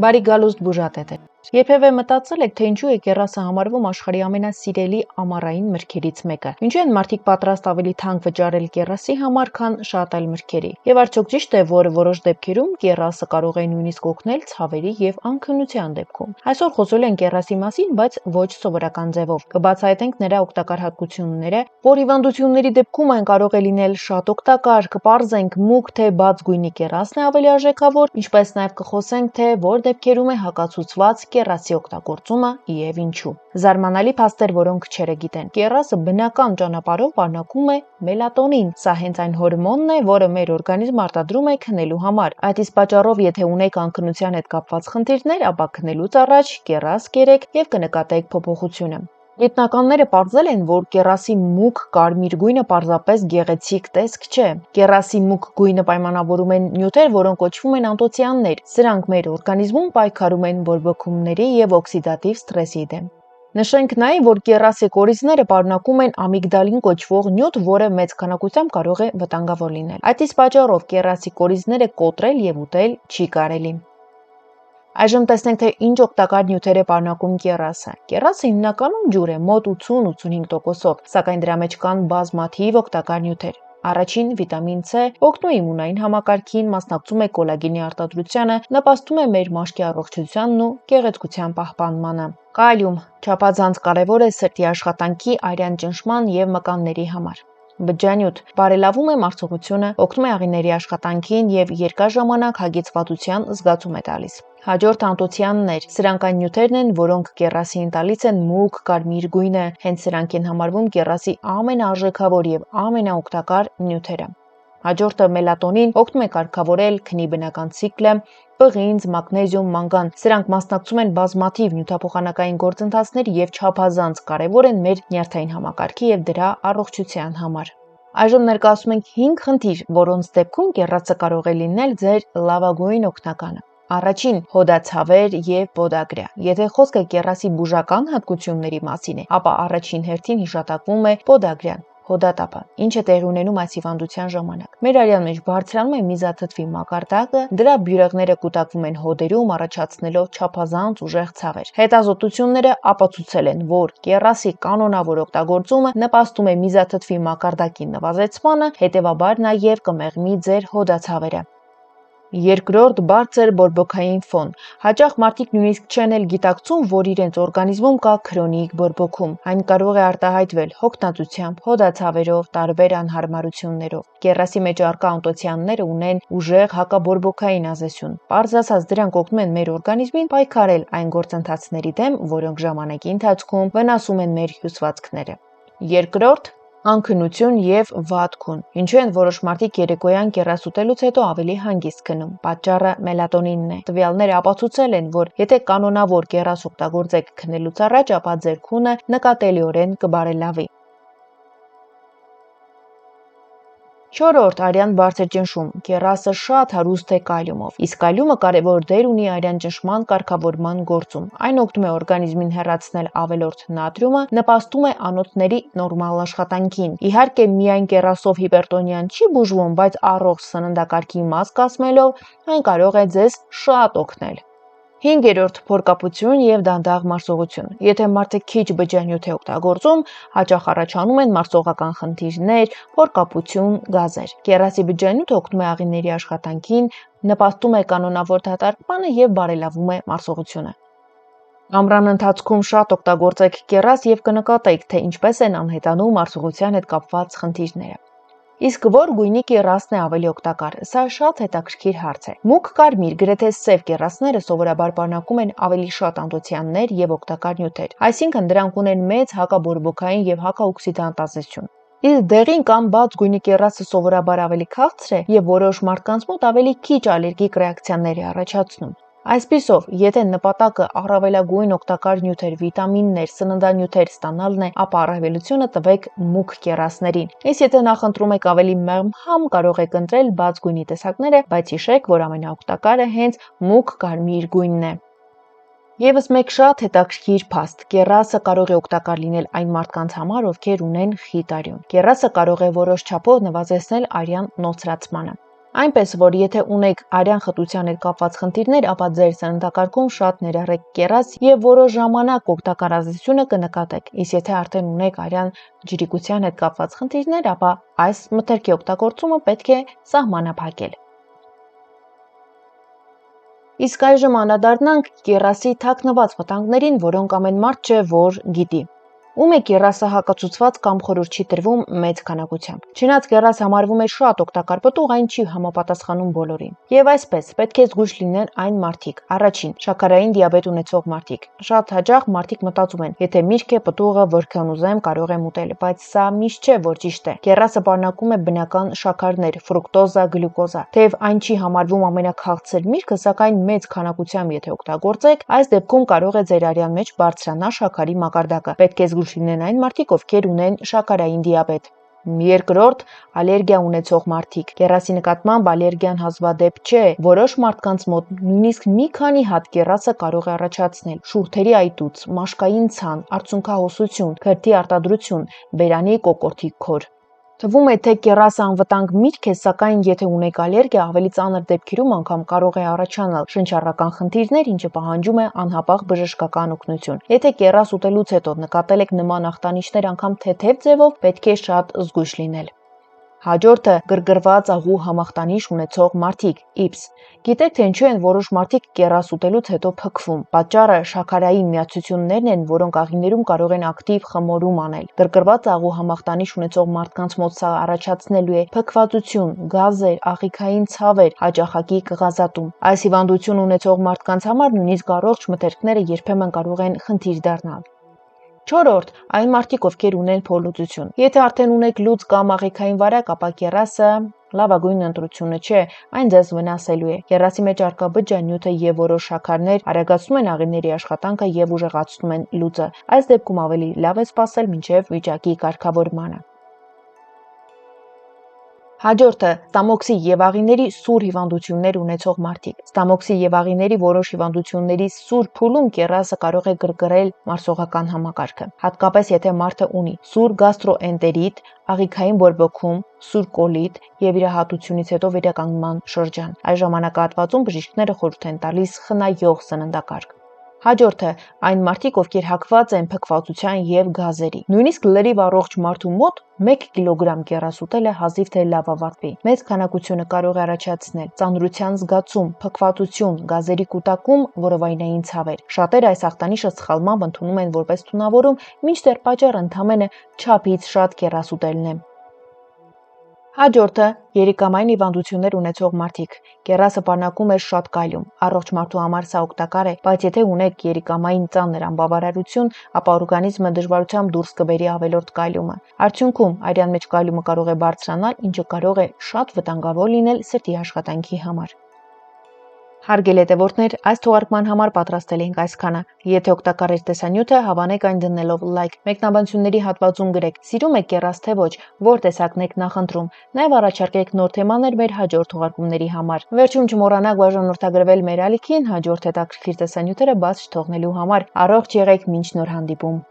Բարի գալուստ բուժատետեր։ Երբևէ մտածել եք, թե ինչու է կեռասը համարվում աշխարհի ամենասիրելի ամառային մրգերից մեկը։ Ինչու են մարդիկ պատրաստ ավելի թանկ վճարել կեռասի համար, քան շատ այլ մրգերի։ Եվ արդյոք ճիշտ է, որ որոշ դեպքերում կեռասը կարող է նույնիսկ օգնել ցավերի եւ անքնության դեպքում։ Այսօր խոսելու ենք կեռասի մասին, բայց ոչ սովորական ձևով։ Կբացահայտենք նրա օգտակար հատկությունները, որ հիվանդությունների դեպքում այն կարող է լինել շատ օգտակար, կպարզենք մուգ թե բաց գույնի կեռասն է ավելի արժեքավոր, ինչպես նաեւ կխոսենք, թե որ դեպքերում է հակացուցված կեռասի օգտագործումը եւ ինչու։ Զարմանալի փաստեր, որոնք չերը գիտեն։ Կեռասը բնական ճանապարհով պարունակում է մելատոնին։ Սա հենց այն հորմոնն է, որը մեր օրգանիզմը արտադրում է քնելու համար։ Այդ իսկ պատճառով, եթե ունեք անքնության հետ կապված խնդիրներ, ապա քնելուց առաջ կեռաս կերեք եւ կնկատեք փոփոխությունը։ Գիտնականները պարզել են, որ կեռասի մուգ կարմիր գույնը պարզապես գեղեցիկ տեսք չէ։ Կեռասի մուգ գույնը պայմանավորում են նյութեր, որոնք կոչվում են անտոցիաններ։ Սրանք մեր օրգանիզմում պայքարում են բորբոքումների եւ օքսիդատիվ սթրեսի դեմ։ Նշենք նաև, որ կեռասի կորիզները պարունակում են ամիգդալին կոչվող նյութ, որը մեծ քանակությամբ կարող է վտանգավոր լինել։ Այդ իսկ պատճառով կեռասի կորիզները կոտրել եւ ուտել չի կարելի։ Այժմ տեսնենք, թե ինչ օգտակար նյութեր է պարունակում կեռասը։ Կեռասը հիմնականում ջուր է, մոտ 80-85%-ով, սակայն դրա մեջ կան բազմաթիվ օգտակար նյութեր։ Առաջին վիտամին C օգնում է իմունային համակարգին, մասնակցում է կոլագենի արտադրությանը, նպաստում է մեր մաշկի առողջությանն ու գեղեցկության պահպանմանը։ Կալիում չափազանց կարևոր է սրտի աշխատանքի, արյան ճնշման եւ մկանների համար։ Բջջանյութ բարելավում է մարսողությունը, օգնում է աղիների աշխատանքին եւ երկար ժամանակ հագեցվածության զգացում է տալիս։ Հաջորդ անտոցիաններ, սրանք այն նյութերն են, որոնք կեռասին տալիս են մուգ կարմիր գույնը, հենց սրանք են համարվում կեռասի ամենաարժեքավոր եւ ամենաօգտակար նյութերը։ Հաջորդը մելատոնին օգնում է կարգավորել քնի բնական ցիկլը, պղինձ, մագնեզիում, մանգան։ Սրանք մասնակցում են բազմաթիվ նյութափոխանակային գործընթացների եւ չափազանց կարեւոր են մեր նյարդային համակարգի եւ դրա առողջության համար։ Այժմ ներկայացնում ենք 5 խնդիր, որոնց դեպքում կեռասը կարող է լինել ձեր լավագույն օգնականը։ Առաջին՝ հոդացավեր եւ պոդագրա։ Եթե խոսքը կեռասի բուժական հատկությունների մասին է, ապա առաջին հերթին հիշատակվում է պոդագրան, հոդատապը, ինչը տեղի ունենում այս հիվանդության ժամանակ։ Մեր արյան մեջ բարձրանում է միզաթթվի մակարդակը, դրա բյուրեղները կուտակվում են հոդերում, առաջացնելով չափազանց ուժեղ ցավեր։ Հետազոտությունները ապացուցել են, որ կեռասի կանոնավոր օգտագործումը նպաստում է միզաթթվի մակարդակի նվազեցմանը, հետևաբար նաև կմեղմի ձեր հոդացավերը։ Երկրորդ՝ բարձր բորբոքային ֆոն։ Հաճախ մարդիկ նույնիսկ չեն էլ գիտակցում, որ իրենց օրգանիզմում կա քրոնիկ բորբոքում։ Այն կարող է արտահայտվել հոգնածությամբ, հոդացավերով, տարբեր անհարմարություններով։ Կեռասի մեջ առկա անտոցիանները ունեն ուժեղ հակաբորբոքային ազդեցություն։ Պարզ ասած, դրանք օգնում են մեր օրգանիզմին պայքարել այն գործընթացների դեմ, որոնք ժամանակի ընթացքում վնասում են մեր հյուսվածքները։ Երկրորդ՝ անքնություն եւ վատ քուն։ Ինչու են որոշ մարդիկ երեկոյան կեռաս ուտելուց հետո ավելի հանգիստ քնում։ Պատճառը մելատոնինն է։ Տվյալները ապացուցել են, որ եթե կանոնավոր կեռաս օգտագործեք քնելուց առաջ, ապա ձեր քունը նկատելիորեն կբարելավի։ Չորրորդ՝ արյան բարձր ճնշում։ Կեռասը շատ հարուստ է կալիումով, իսկ կալիումը կարևոր դեր ունի արյան ճնշման կարգավորման գործում։ Այն օգնում է օրգանիզմին հեռացնել ավելորդ նատրիումը, նպաստում է անոթների նորմալ աշխատանքին։ Իհարկե, միայն կեռասով հիպերտոնիան չի բուժվում, բայց առողջ սննդակարգի մաս կազմելով այն կարող է ձեզ շատ օգնել։ 5-րդ՝ փորկապություն եւ դանդաղ մարսողություն։ Եթե մարդը քիչ բջջանյութ է օգտագործում, հաճախ առաջանում են մարսողական խնդիրներ, փորկապություն, գազեր։ Կեռասի բջջանյութը օգնում է աղիների աշխատանքին, նպաստում է կանոնավոր դատարկմանը եւ բարելավում է մարսողությունը։ Ամռան ընթացքում շատ օգտագործեք կեռաս եւ կնկատեք, թե ինչպես են անհետանում մարսողության հետ կապված խնդիրները։ Իսկ որ գույնի կեռասն է ավելի օգտակար։ Սա շատ հետաքրքիր հարց է։ Մուգ կարմիր, գրեթե սև կեռասները սովորաբար պարունակում են ավելի շատ անտոցիաններ եւ օգտակար նյութեր, այսինքն դրանք ունեն մեծ հակաբորբոքային եւ հակաօքսիդանտ ազդեցություն։ Իսկ դեղին կամ բաց գույնի կեռասը սովորաբար ավելի քաղցր է եւ որոշ մարդկանց մոտ ավելի քիչ ալերգիկ ռեակցիաներ է առաջացնում։ Այսպիսով, եթե նպատակը առավելագույն օգտակար նյութեր, վիտամիններ, սննդանյութեր ստանալն է, ապա առավելությունը տվեք մուգ կեռասներին։ Իսկ եթե նախընտրում եք ավելի մեղմ համ, կարող եք ընտրել բաց գույնի տեսակները, բայց հիշեք, որ ամենաօգտակարը հենց մուգ կարմիր գույնն է։ Եվս մեկ շատ հետաքրքիր փաստ. կեռասը կարող է օգտակար լինել այն մարդկանց համար, ովքեր ունեն խիտ արյուն։ Կեռասը կարող է որոշ չափով նվազեցնել արյան նոսրացմանը։ Այնպես որ եթե ունեք արյան խտության հետ կապված խնդիրներ, ապա ձեր սննդակարգում շատ ներառեք կերաս եւ որոշ ժամանակ օգտակար ազդեցությունը կնկատեք։ Իսկ եթե արդեն ունեք արյան ջրիկության հետ կապված խնդիրներ, ապա այս մթերքի օգտագործումը պետք է սահմանափակել։ Իսկ այժմ անդրադառնանք կերասի թաքնված վտանգներին, որոնք ամեն մարդ չէ, որ գիտի։ Ում է կերասը հակացուցված կամ խորհուրդ չի տրվում մեծ քանակությամբ։ Չնայած կերասը համարվում է շատ օգտակար պտուղ, այն չի համապատասխանում բոլորին։ Եվ այսպես պետք է զգույշ լինեն այն մարդիկ։ Առաջին՝ շաքարային դիաբետ ունեցող մարդիկ։ Շատ հաճախ մարդիկ մտածում են, եթե միրգ է պտուղը որքան ուզեմ կարող եմ ուտել, բայց սա միշտ չէ, որ ճիշտ է։ Կերասը պարունակում է բնական շաքարներ՝ ֆրուկտոզա, գլյուկոզա։ Թեև այն չի համարվում ամենաքաղցր միրգը, սակայն մեծ քանակությամբ եթե օգտագործեք, այս դեպքում կարող է ձեր արյան մեջ բարձրանա շաքարի մակարդակը։ Պետք է զգույշ լինեն այն մարդիկ, ովքեր ունեն շաքարային դիաբետ։ Երկրորդ՝ ալերգիա ունեցող մարդիկ։ Կերասի նկատմամբ ալերգիան հազվադեպ չէ։ Որոշ մարդկանց մոտ նույնիսկ մի քանի հատ կերասը կարող է առաջացնել շուրթերի այտուց, մաշկային ցան, արցունքահոսություն, քրդի արտադրություն, բերանի կոկորդի քոր։ Թվում է, թե կերասը անվտանգ միրգ է, սակայն եթե ունեք ալերգիա, ավելի ծանր դեպքերում անգամ կարող է առաջանալ շնչառական խնդիրներ, ինչը պահանջում է անհապաղ բժշկական օգնություն։ Եթե կերաս ուտելուց հետո նկատել եք նման ախտանիշներ անգամ թեթև ձևով, պետք է շատ զգույշ լինել։ Հաջորդը՝ գրգռված աղու համախտանիշ ունեցող մարդիկ, իբս։ Գիտեք, թե ինչու են որոշ մարդիկ կերաս ուտելուց հետո փքվում։ Պատճառը շաքարային միացություններն են, որոնք աղիներում կարող են ակտիվ խմորում անել։ Գրգռված աղու համախտանիշ ունեցող մարդկանց մոտ սա առաջացնելու է փքվածություն, գազեր, աղիքային ցավեր, հաճախակի կղազատում։ Այս հիվանդություն ունեցող մարդկանց համար նույնիսկ առողջ մթերքները երբեմն կարող են խնդիր դառնալ։ Չորրորդ՝ այն մարդիկ, ովքեր ունեն փորլուծություն։ Եթե արդեն ունեք լուծ կամ աղիքային վարակ, ապա կերասը լավագույն ընտրությունը չէ, այն ձեզ վնասելու է։ Կերասի մեջ առկա բջջանյութը եւ որոշ շաքարներ արագացնում են աղիների աշխատանքը եւ ուժեղացնում են լուծը։ Այս դեպքում ավելի լավ է սպասել մինչեւ վիճակի կարգավորմանը։ Հաջորդը՝ ստամոքսի եւ աղիների սուր հիվանդություններ ունեցող մարդիկ։ Ստամոքսի եւ աղիների որոշ հիվանդությունների սուր փուլում կերասը կարող է գրգռել մարսողական համակարգը, հատկապես եթե մարդը ունի սուր գաստրոէնտերիտ, աղիքային բորբոքում, սուր կոլիտ եւ վիրահատությունից հետո վերականգնման շրջան։ Այս ժամանակահատվածում բժիշկները խորհուրդ են տալիս խնայող սննդակարգ։ Հաջորդը՝ այն մարդիկ, ովքեր հակված են փքվածության եւ գազերի։ Նույնիսկ լրիվ առողջ մարդու մոտ 1 կիլոգրամ կերաս ուտելը հազիվ թե լավ ավարտվի։ Մեծ քանակությունը կարող է առաջացնել ծանրության զգացում, փքվածություն, գազերի կուտակում, որովայնային ցավեր։ Շատերը այս ախտանիշը սխալմամբ ընդունում են որպես թունավորում, մինչդեռ պատճառը ընդամենը չափից շատ կերաս ուտելն է։ Հաջորդը՝ երիկամային հիվանդություններ ունեցող մարդիկ։ Կերասը պարունակում է շատ կալիում։ Առողջ մարդու համար սա օգտակար է, բայց եթե ունեք երիկամային ծանր անբավարարություն, ապա օրգանիզմը դժվարությամբ դուրս կբերի ավելորդ կալիումը։ Արդյունքում արյան մեջ կալիումը կարող է բարձրանալ, ինչը կարող է շատ վտանգավոր լինել սրտի աշխատանքի համար։ Հարգելի հետևորդներ, այս թողարկման համար պատրաստել ենք այսքանը։ Եթե օգտակար էր տեսանյութը, հավանեք այն դնելով լայք։ Մեկնաբանությունների հատվածում գրեք՝ սիրում եք կերաս թե ոչ, որ տեսակն եք նախընտրում։ Նաև առաջարկեք նոր թեմաներ մեր հաջորդ թողարկումների համար։ Վերջում չմոռանաք բաժանորդագրվել մեր ալիքին հաջորդ հետաքրքիր տեսանյութերը բաց չթողնելու համար։ Առողջ եղեք մինչ նոր հանդիպում։